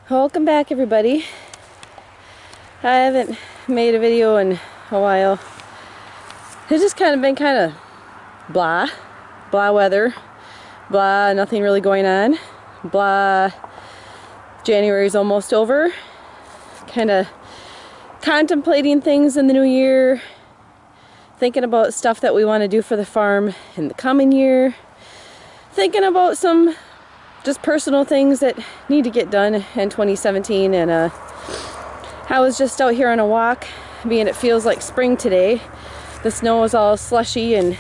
Welcome back, everybody. I haven't made a video in a while. It's just kind of been blah weather, blah, nothing really going on, blah, January's almost over, kind of contemplating things in the new year, thinking about stuff that we want to do for the farm in the coming year, thinking about some just personal things that need to get done in 2017. And I was just out here on a walk, being it feels like spring today. The snow is all slushy and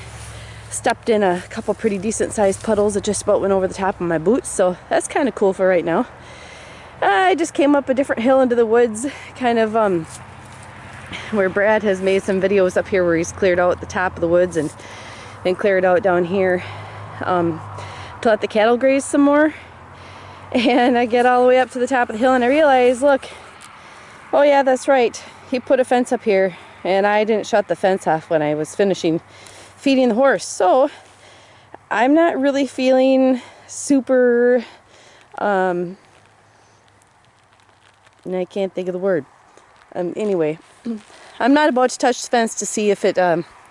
stepped in a couple pretty decent sized puddles that just about went over the top of my boots, so that's kind of cool for right now. I just came up a different hill into the woods, kind of where Brad has made some videos up here where he's cleared out the top of the woods and cleared out down here to let the cattle graze some more. And I get all the way up to the top of the hill and I realize, look, oh yeah, that's right, he put a fence up here and I didn't shut the fence off when I was finishing feeding the horse. So I'm not really feeling super and I can't think of the word. Anyway, I'm not about to touch the fence to see if it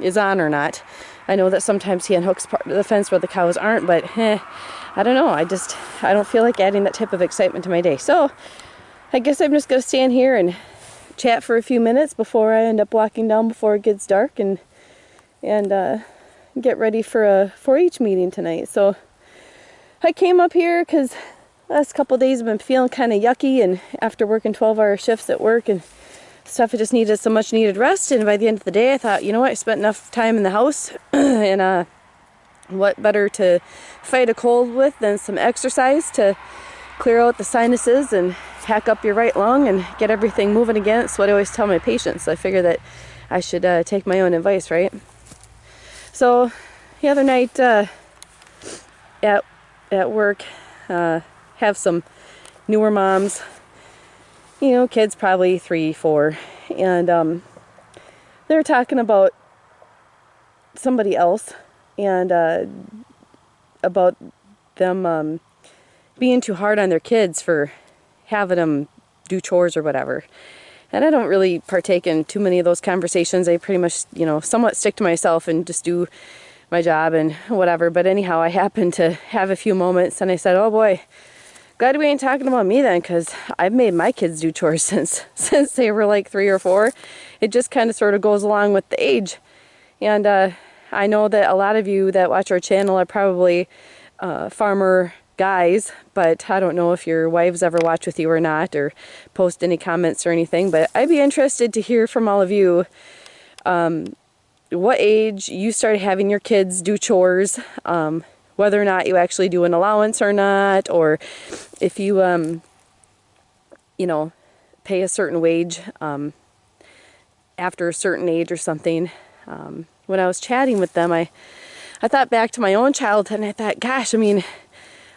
is on or not. I know that sometimes he unhooks part of the fence where the cows aren't, but I don't know. I don't feel like adding that type of excitement to my day. So I guess I'm just going to stand here and chat for a few minutes before I end up walking down before it gets dark and get ready for a 4-H meeting tonight. So I came up here because last couple of days I've been feeling kind of yucky, and after working 12-hour shifts at work and stuff, I just needed some much needed rest. And by the end of the day I thought, you know what, I spent enough time in the house and what better to fight a cold with than some exercise to clear out the sinuses and hack up your right lung and get everything moving again. It's what I always tell my patients. So I figure that I should take my own advice, right? So the other night at work, have some newer moms, you know, kids probably 3, 4, and they're talking about somebody else and about them being too hard on their kids for having them do chores or whatever. And I don't really partake in too many of those conversations. I pretty much, you know, somewhat stick to myself and just do my job and whatever. But anyhow, I happened to have a few moments and I said, oh boy, glad we ain't talking about me then, because I've made my kids do chores since they were like 3 or 4. It just kind of sort of goes along with the age. And I know that a lot of you that watch our channel are probably farmer guys, but I don't know if your wives ever watch with you or not, or post any comments or anything. But I'd be interested to hear from all of you what age you started having your kids do chores, whether or not you actually do an allowance or not, or if you you know, pay a certain wage after a certain age or something. When I was chatting with them, I thought back to my own childhood and I thought, gosh, I mean,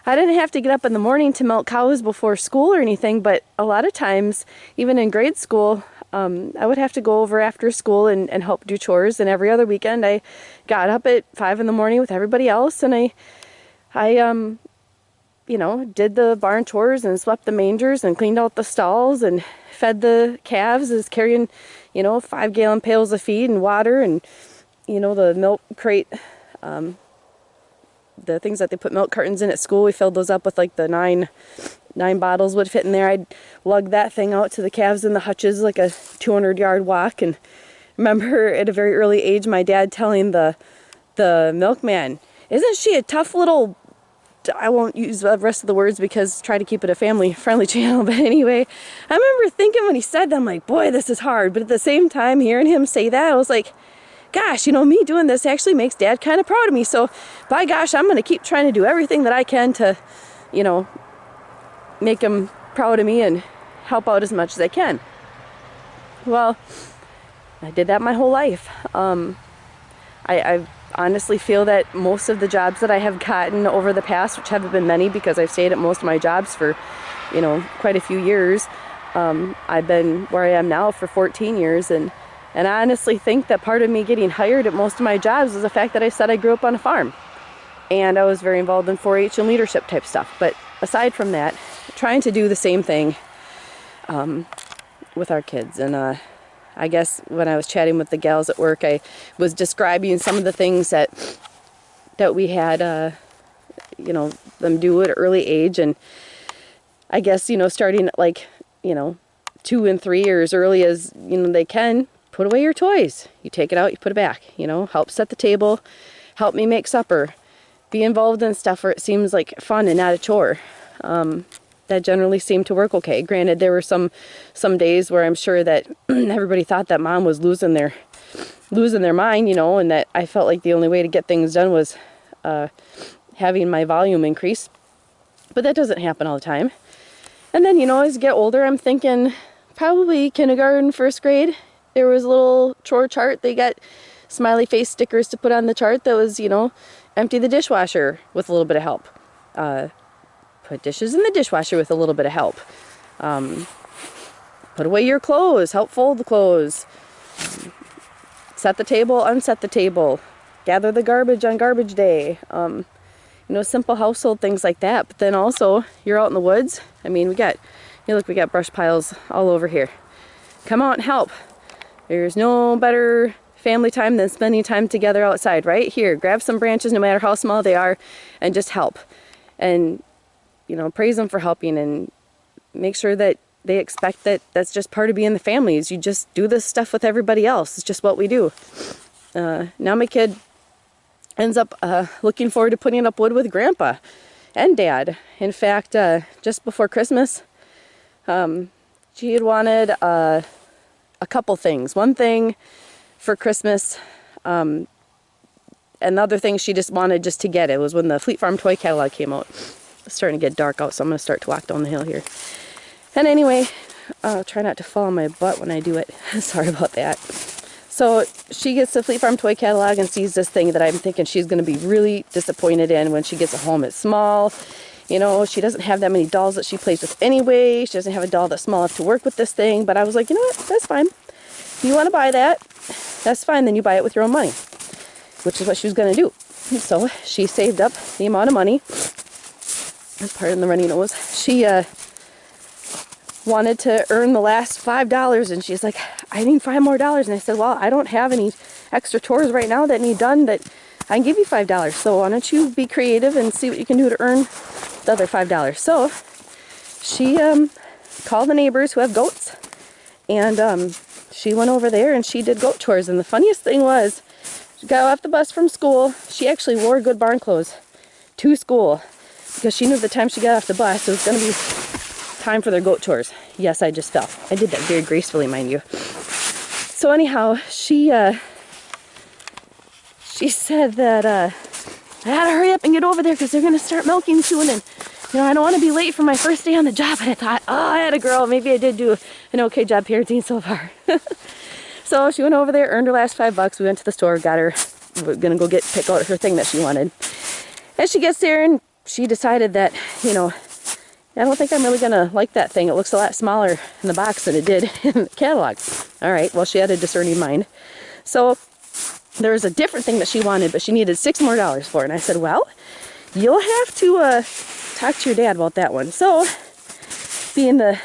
I didn't have to get up in the morning to milk cows before school or anything, but a lot of times, even in grade school, I would have to go over after school and help do chores. And every other weekend I got up at 5 in the morning with everybody else, and I you know, did the barn chores and swept the mangers and cleaned out the stalls and fed the calves, is carrying, you know, 5-gallon pails of feed and water and, you know, the milk crate, the things that they put milk cartons in at school. We filled those up with like the 9 bottles would fit in there. I'd lug that thing out to the calves in the hutches like a 200-yard walk. And remember at a very early age my dad telling the milkman, isn't she a tough little, I won't use the rest of the words because try to keep it a family friendly channel, but anyway, I remember thinking when he said that, I'm like, boy, this is hard. But at the same time, hearing him say that, I was like, gosh, you know, me doing this actually makes Dad kind of proud of me. So by gosh, I'm going to keep trying to do everything that I can to, you know, make him proud of me and help out as much as I can. Well, I did that my whole life. I honestly feel that most of the jobs that I have gotten over the past, which haven't been many because I've stayed at most of my jobs for, you know, quite a few years. I've been where I am now for 14 years, and I honestly think that part of me getting hired at most of my jobs is the fact that I said I grew up on a farm. And I was very involved in 4-H and leadership type stuff. But aside from that, trying to do the same thing with our kids. And I guess when I was chatting with the gals at work, I was describing some of the things that we had, you know, them do at an early age. And I guess, you know, starting at like, you know, 2 and 3 or as early as, you know, they can, put away your toys. You take it out, you put it back, you know, help set the table, help me make supper, be involved in stuff where it seems like fun and not a chore. That generally seemed to work okay. Granted, there were some days where I'm sure that everybody thought that mom was losing their mind, you know, and that I felt like the only way to get things done was having my volume increase. But that doesn't happen all the time. And then, you know, as I get older, I'm thinking probably kindergarten, first grade, there was a little chore chart. They got smiley face stickers to put on the chart that was, you know, empty the dishwasher with a little bit of help. Put dishes in the dishwasher with a little bit of help. Put away your clothes, help fold the clothes. Set the table, unset the table. Gather the garbage on garbage day. You know, simple household things like that. But then also, you're out in the woods. I mean, we got brush piles all over here. Come out and help. There's no better family time than spending time together outside, right? Here, grab some branches, no matter how small they are, and just help. And, you know, praise them for helping and make sure that they expect that that's just part of being the family, is you just do this stuff with everybody else. It's just what we do. Now my kid ends up looking forward to putting up wood with Grandpa and Dad. In fact, just before Christmas, she had wanted a couple things. One thing for Christmas, and the other thing she just wanted just to get. It was when the Fleet Farm toy catalog came out. It's starting to get dark out, so I'm going to start to walk down the hill here. And anyway, I'll try not to fall on my butt when I do it. Sorry about that. So she gets the Fleet Farm toy catalog and sees this thing that I'm thinking she's going to be really disappointed in when she gets it home. It's small. You know, she doesn't have that many dolls that she plays with anyway. She doesn't have a doll that's small enough to work with this thing. But I was like, you know what? That's fine. You want to buy that? That's fine. Then you buy it with your own money, which is what she was going to do. And so she saved up the amount of money. Pardon the runny nose. She wanted to earn the last $5, and she's like, I need $5 more. And I said, well, I don't have any extra chores right now that need done that I can give you $5. So why don't you be creative and see what you can do to earn the other $5. So she called the neighbors who have goats, and she went over there and she did goat chores. And the funniest thing was, she got off the bus from school. She actually wore good barn clothes to school because she knew the time she got off the bus it was going to be time for their goat chores. Yes, I just fell. I did that very gracefully, mind you. So anyhow, she said that I had to hurry up and get over there because they're going to start milking soon, and you know, I don't want to be late for my first day on the job. And I thought, oh, I had a girl. Maybe I did do an okay job parenting so far. So she went over there, earned her last $5. We went to the store, got her, we're going to go pick out her thing that she wanted. And she gets there and she decided that, you know, I don't think I'm really going to like that thing. It looks a lot smaller in the box than it did in the catalog. All right, well, she had a discerning mind. So there was a different thing that she wanted, but she needed $6 more for it. And I said, well, you'll have to talk to your dad about that one. So being the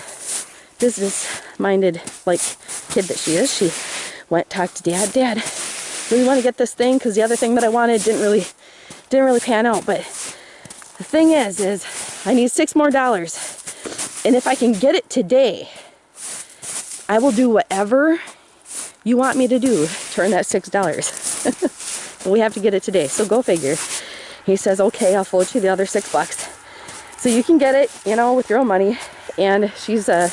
business-minded, like, kid that she is, she went, talked to Dad. Dad, really want to get this thing because the other thing that I wanted didn't really pan out. But the thing is I need $6 more. And if I can get it today, I will do whatever you want me to do to earn that $6. But we have to get it today, so go figure. He says, okay, I'll forward you the other $6. So you can get it, you know, with your own money. And she's got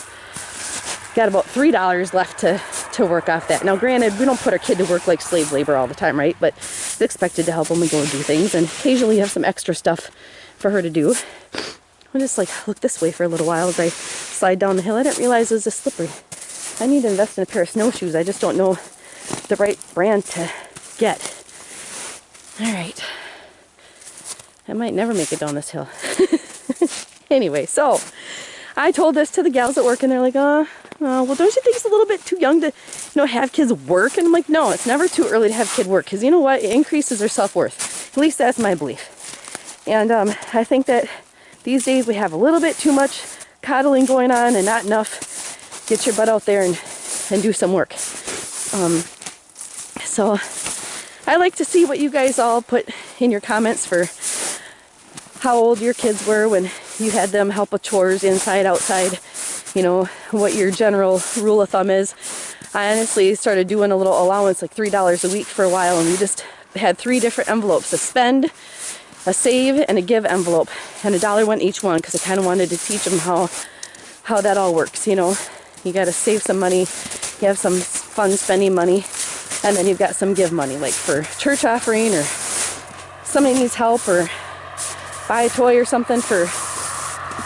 about $3 left to work off that. Now, granted, we don't put our kid to work like slave labor all the time, right? But it's expected to help when we go and do things. And occasionally you have some extra stuff for her to do. I'll just like look this way for a little while as I slide down the hill. I didn't realize it was this slippery. I need to invest in a pair of snowshoes. I just don't know the right brand to get. All right. I might never make it down this hill. Anyway, so I told this to the gals at work, and they're like, well, don't you think it's a little bit too young to, you know, have kids work? And I'm like, no, it's never too early to have kid work, because you know what? It increases their self-worth. At least that's my belief. And I think that these days we have a little bit too much coddling going on and not enough get your butt out there and do some work. So I like to see what you guys all put in your comments for how old your kids were when you had them help with chores inside, outside, you know, what your general rule of thumb is. I honestly started doing a little allowance, like $3 a week for a while, and we just had 3 different envelopes: a spend, a save, and a give envelope, and $1 went each one, because I kind of wanted to teach them how that all works. You know, you got to save some money, you have some fun spending money, and then you've got some give money, like for church offering, or somebody needs help, or buy a toy or something for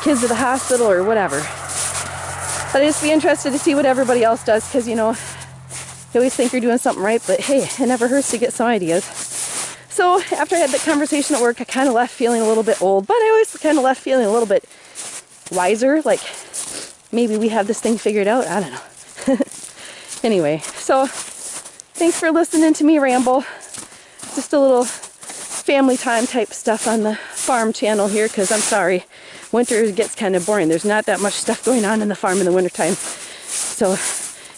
kids at the hospital, or whatever. But I'd just be interested to see what everybody else does, because, you know, you always think you're doing something right, but hey, it never hurts to get some ideas. So after I had that conversation at work, I kind of left feeling a little bit old, but I always kind of left feeling a little bit wiser, like maybe we have this thing figured out. I don't know. Anyway, so thanks for listening to me ramble. Just a little family time type stuff on the farm channel here, because I'm sorry, winter gets kind of boring. There's not that much stuff going on in the farm in the wintertime. So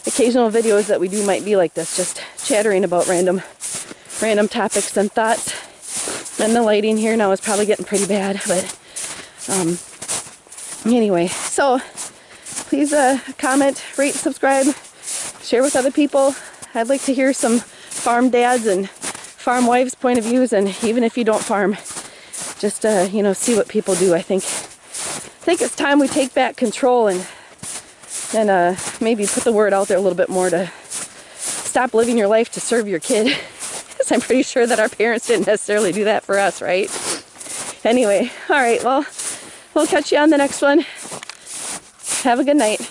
occasional videos that we do might be like this, just chattering about random topics and thoughts. And the lighting here now is probably getting pretty bad, but anyway, so please comment, rate, subscribe, share with other people. I'd like to hear some farm dads and farm wives' point of views, and even if you don't farm, just you know, see what people do. I think it's time we take back control and maybe put the word out there a little bit more to stop living your life to serve your kid. Because I'm pretty sure that our parents didn't necessarily do that for us, right? Anyway, all right, well, we'll catch you on the next one. Have a good night.